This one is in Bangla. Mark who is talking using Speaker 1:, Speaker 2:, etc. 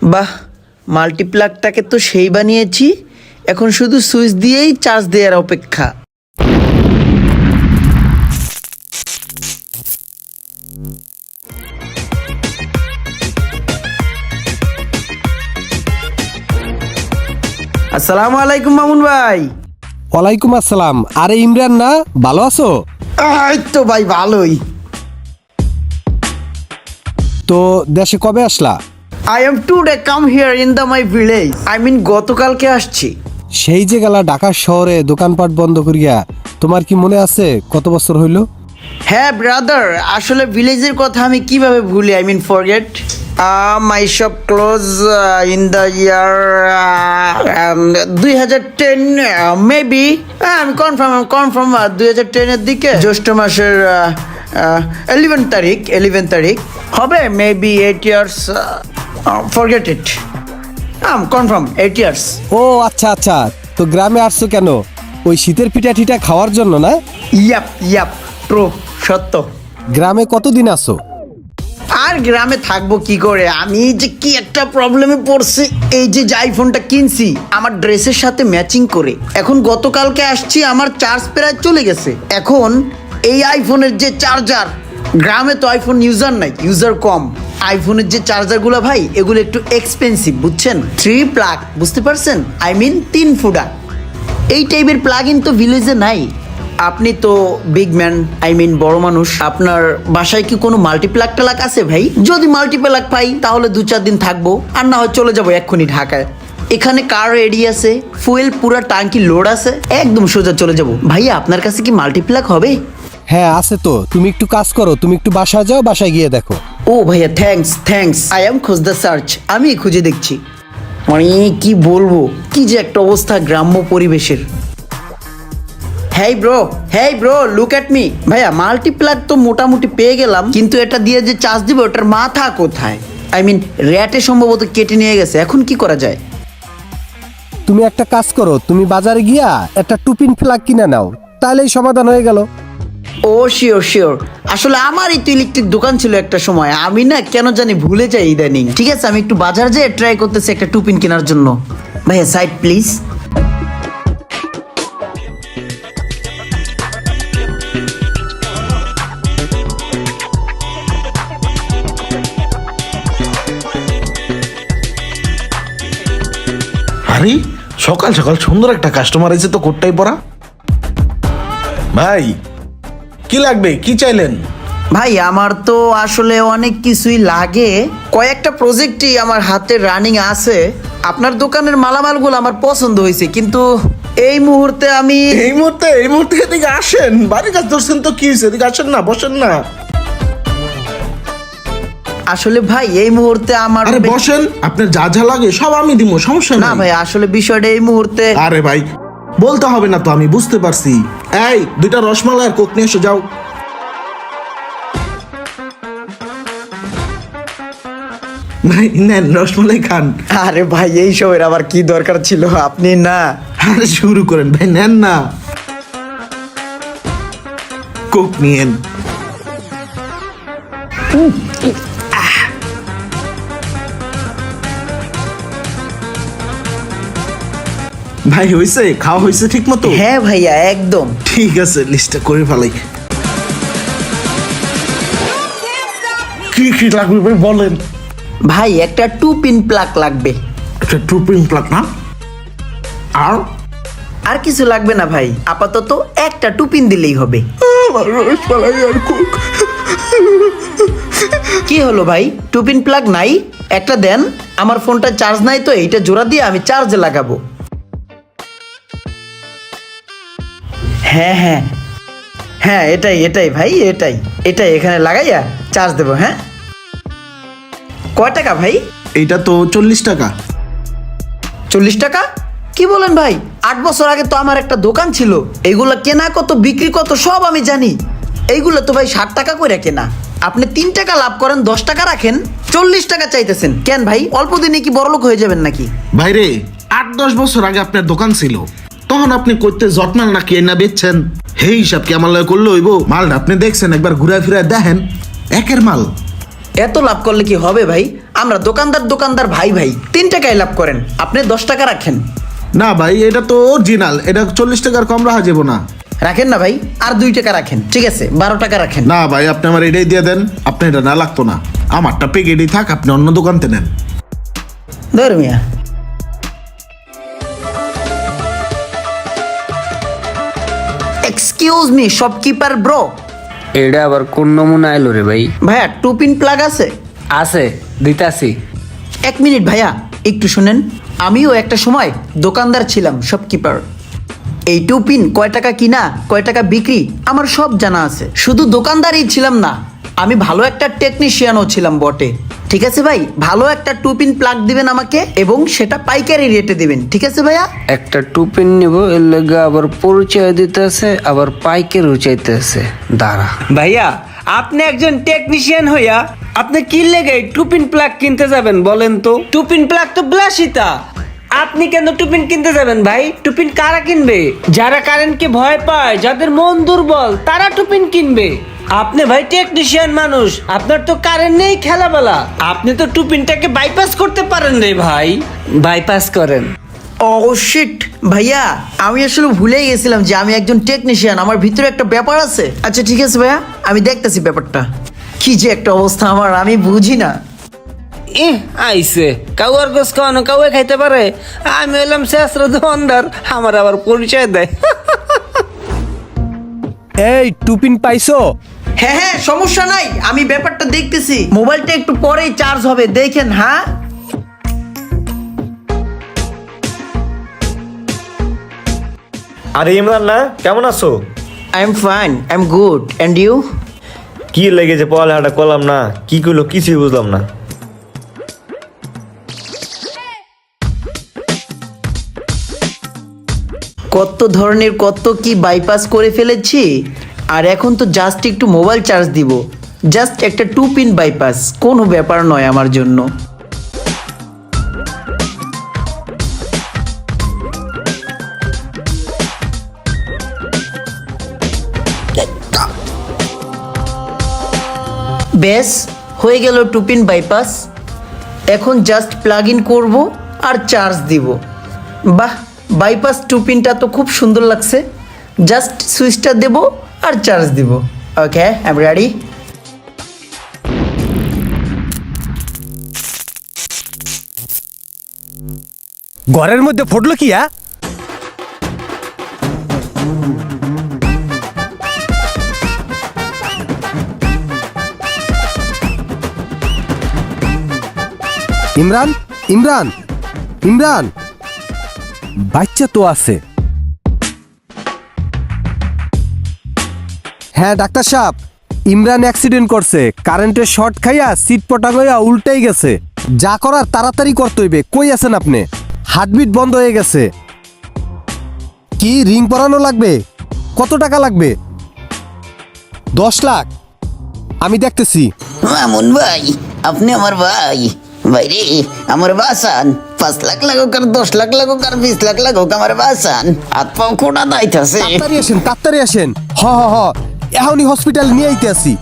Speaker 1: বাহ, মাল্টিপ্লাগটাকে তো সেই বানিয়েছি, এখন শুধু সুইচ দিয়েই চার্জ দেওয়ার অপেক্ষা। আসসালামু আলাইকুম মামুন ভাই।
Speaker 2: ওয়ালাইকুম আসসালাম। আরে ইমরান না, ভালো আছো?
Speaker 1: এই তো ভাই ভালোই।
Speaker 2: তো দেশে কবে আসলা?
Speaker 1: I am today come here in my village. I mean গতকালকে আসছি।
Speaker 2: সেই যে গেলা ঢাকা শহরে দোকানপাট বন্ধ করিয়া, তোমার কি মনে আছে কত বছর হইল?
Speaker 1: হ্যাঁ ব্রাদার, আসলে ভিলেজের কথা আমি কিভাবে ভুলি, I mean forget. My shop close in the year 2010 maybe. আমি কনফার্ম 2010-এর দিকে জ্যৈষ্ঠ মাসের 11 তারিখ হবে, maybe 8 years, forget it. Confirm 8 years.
Speaker 2: ও আচ্ছা আচ্ছা, তো গ্রামে আসছো কেন? ওই শীতের পিঠা টিঠা খাওয়ার জন্য না?
Speaker 1: ইয়াপ ট্রু, সত্য।
Speaker 2: গ্রামে কতদিন আসো?
Speaker 1: আর গ্রামে থাকবো কি করে, আমি যে কি একটা প্রবলেমে পড়ছি। এই যে আইফোনটা কিনছি আমার ড্রেসের সাথে ম্যাচিং করে, এখন গতকালকে আসছি, আমার চার্জ প্রায় চলে গেছে। এখন এই আইফোনের যে চার্জার, গ্রামে তো আইফোন ইউজার নাই, ইউজার কম। আইফোনের যে চার্জারগুলো ভাই, এগুলো একটু এক্সপেন্সিভ, বুঝছেন? 3 প্লাগ, বুঝতে পারছেন? আই মিন 3 ফুটা। এই টাইপের প্লাগ ইন তো ভিলেজে নাই। আপনি তো বিগ ম্যান, আই মিন বড় মানুষ, আপনার বাসায় কি কোনো মাল্টিপ্লাগ টালাক আছে ভাই? যদি মাল্টিপ্লাগ পাই তাহলে 2-4 দিন থাকবো, আর না হয় চলে যাবো এক্ষুনি ঢাকায়। এখানে কার রেডি আছে, ফুয়েল পুরা টাঙ্কি লোড আছে, একদম সোজা চলে যাবো। ভাইয়া আপনার কাছে কি মাল্টিপ্লাগ হবে?
Speaker 2: হ্যাঁ আছে তো, তুমি একটু কাজ করো, তুমি একটু বাসায় যাও, বাসায় গিয়ে দেখো।
Speaker 1: ও ভাইয়া থ্যাঙ্কস, আই এম খোঁজ দ্য সার্চ, আমি খুঁজে দেখছি। মানে কি বলবো, কি যে একটা অবস্থা গ্রাম্য পরিবেশের। Hey bro look at me. ভাইয়া মাল্টিপ্লাগ তো মোটামুটি পেয়ে গেলাম, কিন্তু এটা দিয়ে যে চার্জ দিবে ওটার মাথা কোথায়? আই মিন র্যাটে সম্ভবত কেটে নিয়ে গেছে, এখন কি করা যায়?
Speaker 2: তুমি একটা কাজ করো, তুমি বাজারে গিয়া একটা টুপিন প্লাগ কিনে নাও, তাহলেই সমাধান হয়ে গেল।
Speaker 1: ও শিওর। আসলে আমারই তো ইলেকট্রিক দোকান ছিল একটা সময়, আমি না কেন জানি ভুলে যাই ইদানিং। ঠিক আছে, আমি একটু বাজার যেয়ে ট্রাই করতেছি একটা টুপিন কেনার জন্য। ভাইয়া সাইড প্লিজ।
Speaker 3: আরে সকাল সকাল সুন্দর একটা কাস্টমার এসে তো কোটটাই পরা। ভাই কি লাগবে, কি চাইলেন?
Speaker 1: ভাই আমার তো আসলে অনেক কিছুই লাগে, কয়েকটা প্রজেক্টই আমার হাতে রানিং আছে। আপনার দোকানের মালামালগুলো আমার পছন্দ হয়েছে, কিন্তু এই মুহূর্তে
Speaker 3: এই মুহূর্তে এদিকে আসেন, বাড়ির কাজ ধরছেন তো কি হয়েছে, এদিকে আসেন না, বসেন না।
Speaker 1: আসলে ভাই এই মুহূর্তে আমার
Speaker 3: আরে বসেন, আপনার যা যা লাগে সব আমি দিব, সমস্যা
Speaker 1: না
Speaker 3: না
Speaker 1: ভাই, আসলে বিষয়টা এই মুহূর্তে।
Speaker 3: আরে ভাই বলতে হবে না তো, আমি বুঝতে পারছি। এই 2টা রসমালাই আর কোক নিয়ে এসে যাও। ভাই নেন রসমালাই খান।
Speaker 1: আরে ভাই এই সময়ের আবার কি দরকার ছিল, আপনি না।
Speaker 3: আরে শুরু করেন ভাই, নেন না, কোক নিয়েন। ভাই হয়েছে, খাওয়া হয়েছে ঠিক মতো?
Speaker 1: হ্যাঁ ভাইয়া একদম।
Speaker 3: ঠিক আছে, লিস্টটা করে ফেলাই। কি কি লাগবে ভাই বলেন?
Speaker 1: ভাই একটা 2 পিন প্লাগ লাগবে।
Speaker 3: একটা টুপিং প্লাগ না?
Speaker 1: আর কিছু লাগবে না ভাই, আপাতত একটা 2 পিন দিলেই হবে।
Speaker 3: আমার রসমালাই আর কোক।
Speaker 1: কি হলো ভাই, 2 পিন প্লাগ নাই? একটা দেন, আমার ফোনটা চার্জ নাই তো, এইটা জোড়া দিয়ে আমি চার্জে লাগাবো। হ্যাঁ এটাই ভাই, এটাই এখানে লাগাইয়া চার্জ দেবো। হ্যাঁ কয় টাকা ভাই?
Speaker 3: এইটা তো 40 টাকা।
Speaker 1: 40 টাকা? কি বলেন ভাই, 8 বছর আগে তো আমার একটা দোকান ছিল, এইগুলা কেনা কত বিক্রি কত সব আমি জানি। এইগুলো তো ভাই 60 টাকা করে কেনা, আপনি 3 টাকা লাভ করেন, 10 টাকা রাখেন, 40 টাকা চাইতেছেন কেন ভাই? অল্প দিনে কি বড়লোক হয়ে যাবেন নাকি?
Speaker 3: ভাইরে 8-10 বছর আগে আপনার দোকান ছিল, তখন আপনি করতে জটমাল নাকি না বেচছেন, সেই হিসাব কি আমার লয় করলে হইব? মালটা আপনি দেখছেন, একবার ঘুরায় ফিরায় দেখেন, একের মাল।
Speaker 1: এত লাভ করলে কি হবে ভাই? আমরা দোকানদার ভাই ভাই 3 টাকায় লাভ করেন, আপনি 10 টাকা রাখেন।
Speaker 3: না ভাই, এটা তো অরিজিনাল, এটা 40 টাকার কম রাখা যাবো না।
Speaker 1: রাখেন না ভাই, আর 2 টাকা রাখেন, ঠিক আছে 12 টাকা রাখেন।
Speaker 3: না ভাই, আপনি আমার এটাই দিয়ে দেন, আপনি এটা না লাগতো না, আমারটা প্যাকেটই থাক, আপনি অন্য দোকানতে নেন।
Speaker 1: ধর মিয়া। Excuse me shopkeeper bro.
Speaker 4: এটা আবার কোন নমুনা এলো রে ভাই?
Speaker 1: ভাইয়া 2 পিন প্লাগ আছে?
Speaker 4: আছে, দিতাছি।
Speaker 1: 1 মিনিট ভাইয়া, একটু শুনেন। আমিও একটা সময় দোকানদার ছিলাম, শপকিপার। এই 2 পিন কয় টাকা কিনা কয় টাকা বিক্রি আমার সব জানা আছে। শুধু দোকানদারই ছিলাম না, আমি ভালো একটা টেকনিশিয়ানও ছিলাম বটে। ঠিক আছে ভাই, ভালো একটা 2 পিন প্লাগ দিবেন আমাকে এবং সেটা পাইকারি রেটে দিবেন, ঠিক আছে ভাইয়া?
Speaker 4: একটা টুপিন নিব, এর লেগে আবার পরিচয় দিতেছে, আবার পাইকারিও চাইতেছে। দাঁড়া ভাইয়া, আপনি একজন টেকনিশিয়ান হইয়া আপনি কি লেগে টুপিন প্লাগ কিনতে যাবেন বলেন তো? টুপিন প্লাগ তো ব্লাসিতা, আপনি কেন টুপিন কিনতে যাবেন ভাই? টুপিন কারা কিনবে? যারা কারেন্টকে ভয় পায়, যাদের মন দুর্বল, তারা টুপিন কিনবে। আপনি ভাই টেকনিশিয়ান মানুষ, আপনার তো কারেন্ট নেই খেলাবেলা, আপনি তো টুপিনটাকে বাইপাস করতে পারেন রে ভাই। বাইপাস করেন।
Speaker 1: ও শিট ভাইয়া, আমি আসলে ভুলেই গেছিলাম যে আমি একজন টেকনিশিয়ান, আমার ভিতরে একটা ব্যাপার আছে। আচ্ছা ঠিক আছে ভাইয়া, আমি দেখতেছি ব্যাপারটা। কি যে একটা অবস্থা আমার, আমি বুঝি না।
Speaker 4: আইসে কাউয়ার গোস খাওয়ানো কাউয়ে খাইতে পারে, আমি হলাম শেষরা দোকানদার, আমার আবার পরিচয় দেয়।
Speaker 2: এই টুপিন পাইছো?
Speaker 1: হ্যাঁ হ্যাঁ, সমস্যা নাই, আমি ব্যাপারটা দেখতেছি। মোবাইলটা একটু পরেই চার্জ হবে, দেখেন। হ্যাঁ
Speaker 5: আরে ইমরান না, কেমন আছো?
Speaker 1: I am fine, I am good, and you?
Speaker 5: কি লেগেছে পড়ালেখাটা করলাম না, কি করলো কিছুই বুঝলাম না।
Speaker 1: কত ধরনের কত কি বাইপাস করে ফেলেছি, আর এখন তো জাস্ট একটু মোবাইল চার্জ দিব। জাস্ট একটা 2 পিন বাইপাস, কোনো ব্যাপার নয় আমার জন্য। বেশ, হয়ে গেল 2 পিন বাইপাস। এখন জাস্ট প্লাগ ইন করবো আর চার্জ দিব। বাহ, বাইপাস 2 পিনটা তো খুব সুন্দর লাগছে। জাস্ট সুইচটা দেব আর চার্জ দিব। ওকে, আই এম রেডি।
Speaker 2: ঘরের মধ্যে ফুটলো কি? ইমরান ইমরান ইমরান, বাচ্চা তো আছে। হ্যাঁ ডাক্তার সাহেব, ইমরান অ্যাক্সিডেন্ট করছে, কারেন্টের শর্ট খাইয়া সিট পটাং হইয়া উল্টাই গেছে। যা করার তাড়াতাড়ি করতে হইবে। কই আছেন আপনি? হার্টবিট বন্ধ হয়ে গেছে। কি রিং পরানো লাগবে? কত টাকা লাগবে? 10 লাখ। আমি দেখতেছি।
Speaker 6: মামুন ভাই, আপনি আমার ভাই। ভাই রে, আমার বাসান। 5 লাখ লাগুক আর 10 লাখ লাগুক আর 20 লাখ লাগুক, আমার বাসান। হাত পাও খোটা দাইতাছে।
Speaker 2: তাড়াতাড়ি আসেন, তাড়াতাড়ি আসেন। হ হ হ, এখনই হসপিটাল নিয়ে আইতে আসি।